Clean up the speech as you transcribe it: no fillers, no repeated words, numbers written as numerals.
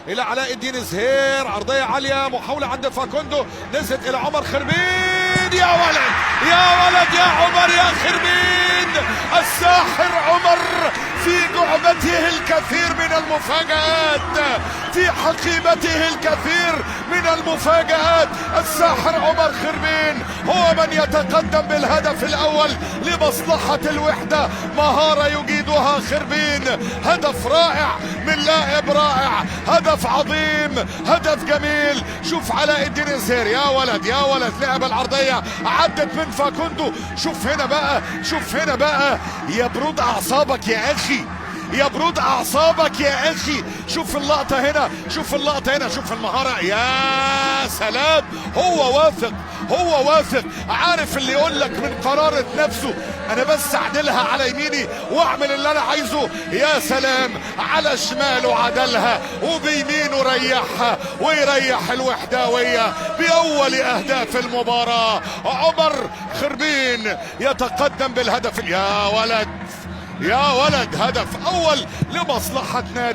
الى علاء الدين زهير، عرضيه عاليه، محاوله عند فاكوندو، نزلت الى عمر خربين. يا ولد يا ولد يا عمر يا خربين، الساحر عمر في جعبته الكثير من المفاجآت، في حقيبته الكثير من المفاجآت. الساحر عمر خربين هو من يتقدم بالهدف الاول لمصلحة الوحدة. مهارة يجيدها خربين، هدف رائع من لاعب رائع، هدف عظيم، هدف جميل. شوف علاء الدين زهير، يا ولد يا ولد، لعب العرضية عدت من فاكوندو. شوف هنا بقى، شوف هنا بقى، يبرد اعصابك يا اخي، يبرد اعصابك يا اخي. شوف اللقطة هنا، شوف اللقطة هنا، شوف المهارة، يا سلام. هو واثق، هو واثق، عارف اللي يقول لك من قرارة نفسه انا بس اعدلها على يميني واعمل اللي انا عايزه. يا سلام، على شماله عدلها وبيمينه ريحها، ويريح الوحداوية باول اهداف المباراة. عمر خربين يتقدم بالهدف. يا ولد يا ولد، هدف اول لمصلحة نادي